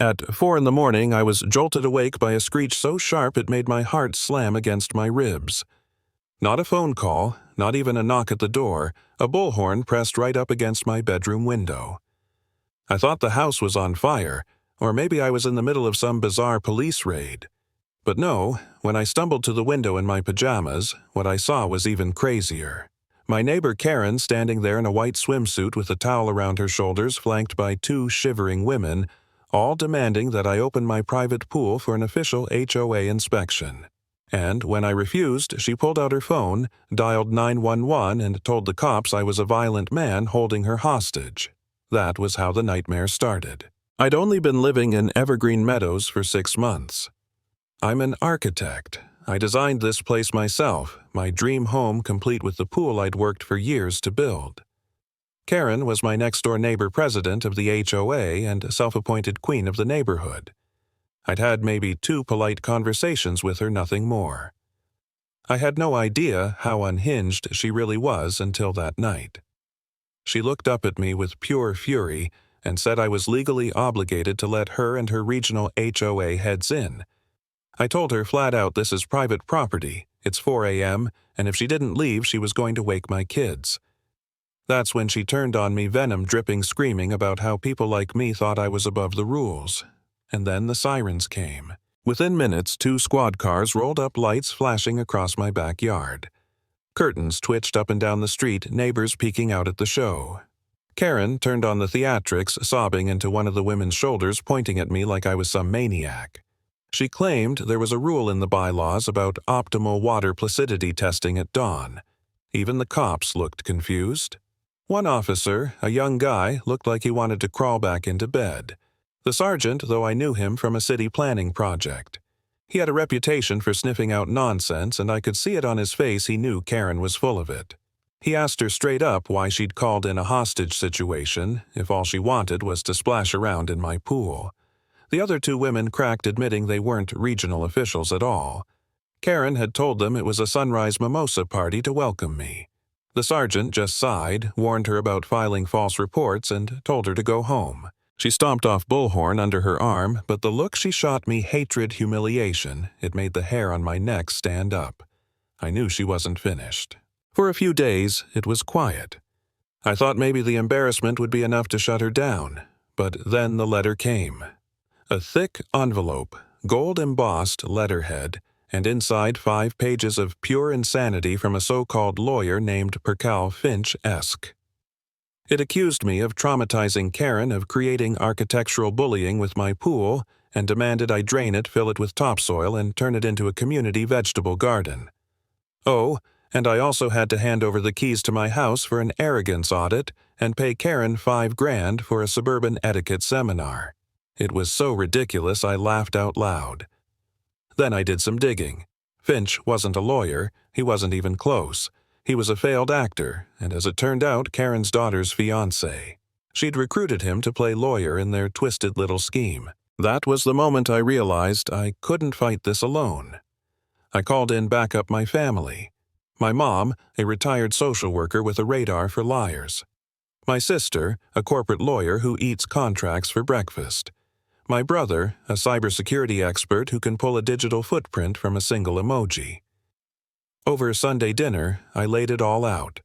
At 4 in the morning, I was jolted awake by a screech so sharp it made my heart slam against my ribs. Not a phone call, not even a knock at the door, a bullhorn pressed right up against my bedroom window. I thought the house was on fire, or maybe I was in the middle of some bizarre police raid. But no, when I stumbled to the window in my pajamas, what I saw was even crazier. My neighbor Karen standing there in a white swimsuit with a towel around her shoulders, flanked by 2 shivering women, all demanding that I open my private pool for an official HOA inspection. And when I refused, she pulled out her phone, dialed 911, and told the cops I was a violent man holding her hostage. That was how the nightmare started. I'd only been living in Evergreen Meadows for 6 months. I'm an architect. I designed this place myself, my dream home complete with the pool I'd worked for years to build. Karen was my next-door neighbor president of the HOA and self-appointed queen of the neighborhood. I'd had maybe 2 polite conversations with her, nothing more. I had no idea how unhinged she really was until that night. She looked up at me with pure fury and said I was legally obligated to let her and her regional HOA heads in. I told her flat out this is private property, it's 4 a.m., and if she didn't leave she was going to wake my kids. That's when she turned on me, venom-dripping, screaming about how people like me thought I was above the rules. And then the sirens came. Within minutes, 2 squad cars rolled up, lights flashing across my backyard. Curtains twitched up and down the street, neighbors peeking out at the show. Karen turned on the theatrics, sobbing into one of the women's shoulders, pointing at me like I was some maniac. She claimed there was a rule in the bylaws about optimal water placidity testing at dawn. Even the cops looked confused. One officer, a young guy, looked like he wanted to crawl back into bed. The sergeant, though I knew him from a city planning project. He had a reputation for sniffing out nonsense, and I could see it on his face he knew Karen was full of it. He asked her straight up why she'd called in a hostage situation, if all she wanted was to splash around in my pool. The other 2 women cracked, admitting they weren't regional officials at all. Karen had told them it was a sunrise mimosa party to welcome me. The sergeant just sighed, warned her about filing false reports, and told her to go home. She stomped off Bullhorn under her arm, but the look she shot me, hatred, humiliation, it made the hair on my neck stand up. I knew she wasn't finished. For a few days, it was quiet. I thought maybe the embarrassment would be enough to shut her down, but then the letter came. A thick envelope, gold-embossed letterhead, and inside 5 pages of pure insanity from a so-called lawyer named Percal Finch-esque. It accused me of traumatizing Karen, of creating architectural bullying with my pool, and demanded I drain it, fill it with topsoil, and turn it into a community vegetable garden. Oh, and I also had to hand over the keys to my house for an arrogance audit and pay Karen $5,000 for a suburban etiquette seminar. It was so ridiculous I laughed out loud. Then I did some digging. Finch wasn't a lawyer, he wasn't even close. He was a failed actor, and as it turned out, Karen's daughter's fiancé. She'd recruited him to play lawyer in their twisted little scheme. That was the moment I realized I couldn't fight this alone. I called in backup my family. My mom, a retired social worker with a radar for liars. My sister, a corporate lawyer who eats contracts for breakfast. My brother, a cybersecurity expert who can pull a digital footprint from a single emoji. Over Sunday dinner, I laid it all out.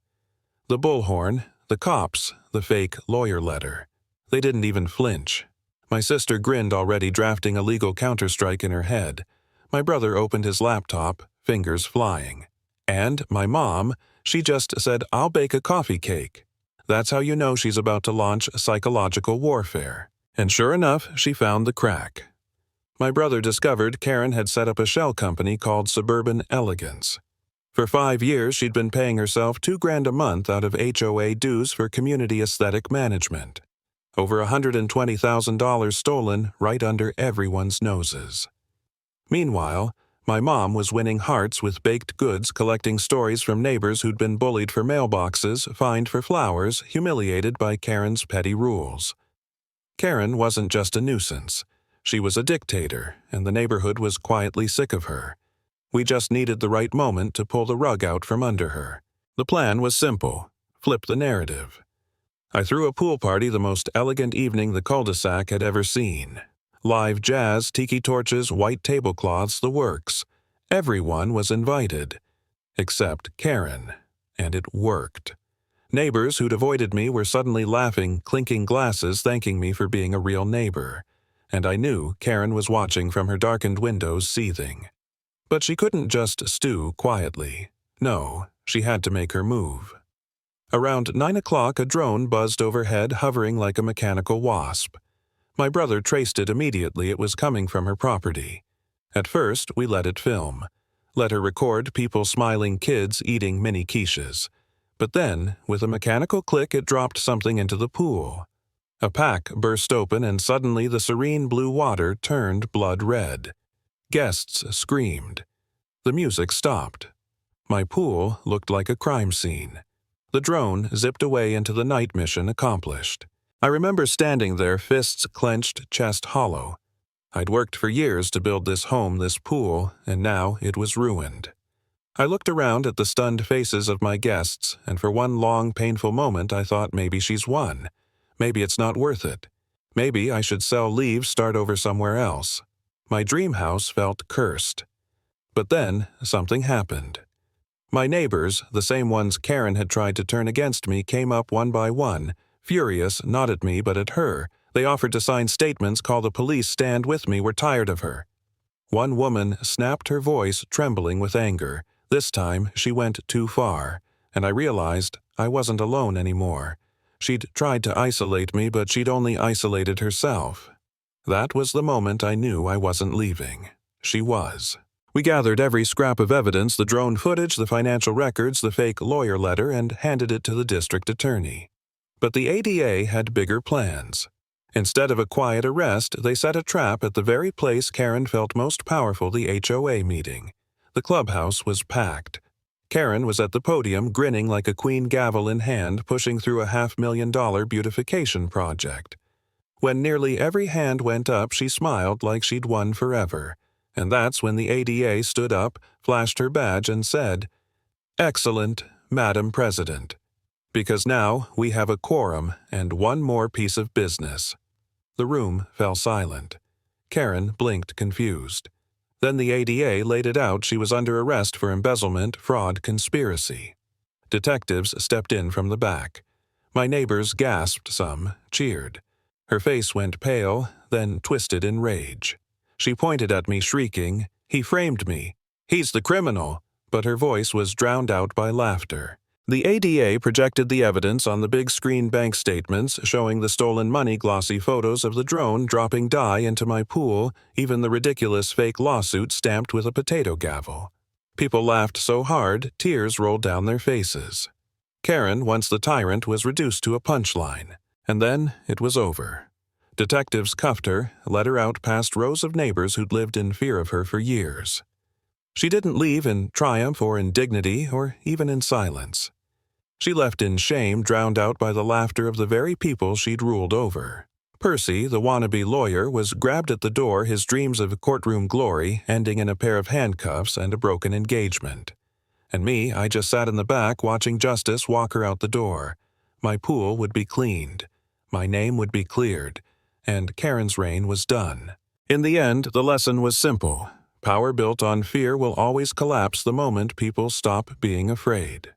The bullhorn, the cops, the fake lawyer letter. They didn't even flinch. My sister grinned, already drafting a legal counterstrike in her head. My brother opened his laptop, fingers flying. And my mom, she just said, "I'll bake a coffee cake." That's how you know she's about to launch psychological warfare. And sure enough, she found the crack. My brother discovered Karen had set up a shell company called Suburban Elegance. For 5 years, she'd been paying herself $2,000 a month out of HOA dues for community aesthetic management. Over $120,000 stolen right under everyone's noses. Meanwhile, my mom was winning hearts with baked goods, collecting stories from neighbors who'd been bullied for mailboxes, fined for flowers, humiliated by Karen's petty rules. Karen wasn't just a nuisance. She was a dictator, and the neighborhood was quietly sick of her. We just needed the right moment to pull the rug out from under her. The plan was simple: flip the narrative. I threw a pool party the most elegant evening the cul-de-sac had ever seen. Live jazz, tiki torches, white tablecloths, the works. Everyone was invited. Except Karen. And it worked. Neighbors who'd avoided me were suddenly laughing, clinking glasses, thanking me for being a real neighbor. And I knew Karen was watching from her darkened windows, seething. But she couldn't just stew quietly. No, she had to make her move. Around 9 o'clock, a drone buzzed overhead, hovering like a mechanical wasp. My brother traced it immediately. It was coming from her property. At first, we let it film. Let her record people smiling, kids eating mini quiches. But then, with a mechanical click, it dropped something into the pool. A pack burst open, and suddenly the serene blue water turned blood red. Guests screamed. The music stopped. My pool looked like a crime scene. The drone zipped away into the night, mission accomplished. I remember standing there, fists clenched, chest hollow. I'd worked for years to build this home, this pool, and now it was ruined. I looked around at the stunned faces of my guests, and for one long, painful moment I thought maybe she's won. Maybe it's not worth it. Maybe I should sell, leave, start over somewhere else. My dream house felt cursed. But then something happened. My neighbors, the same ones Karen had tried to turn against me, came up one by one, furious, not at me but at her. They offered to sign statements, call the police, stand with me, we're tired of her. One woman snapped, her voice trembling with anger. This time she went too far, and I realized I wasn't alone anymore. She'd tried to isolate me, but she'd only isolated herself. That was the moment I knew I wasn't leaving. She was. We gathered every scrap of evidence, the drone footage, the financial records, the fake lawyer letter, and handed it to the district attorney. But the ADA had bigger plans. Instead of a quiet arrest, they set a trap at the very place Karen felt most powerful, the HOA meeting. The clubhouse was packed. Karen was at the podium, grinning like a queen, gavel in hand, pushing through a $500,000 beautification project. When nearly every hand went up, she smiled like she'd won forever. And that's when the ADA stood up, flashed her badge, and said, "Excellent, Madam President. Because now we have a quorum and one more piece of business." The room fell silent. Karen blinked, confused. Then the ADA laid it out. She was under arrest for embezzlement, fraud, conspiracy. Detectives stepped in from the back. My neighbors gasped, some cheered. Her face went pale, then twisted in rage. She pointed at me, shrieking, "He framed me. He's the criminal." But her voice was drowned out by laughter. The ADA projected the evidence on the big screen, bank statements showing the stolen money, glossy photos of the drone dropping dye into my pool, even the ridiculous fake lawsuit stamped with a potato gavel. People laughed so hard, tears rolled down their faces. Karen, once the tyrant, was reduced to a punchline. And then it was over. Detectives cuffed her, led her out past rows of neighbors who'd lived in fear of her for years. She didn't leave in triumph or in dignity or even in silence. She left in shame, drowned out by the laughter of the very people she'd ruled over. Percy, the wannabe lawyer, was grabbed at the door, his dreams of courtroom glory ending in a pair of handcuffs and a broken engagement. And me, I just sat in the back watching justice walk her out the door. My pool would be cleaned. My name would be cleared. And Karen's reign was done. In the end, the lesson was simple. Power built on fear will always collapse the moment people stop being afraid.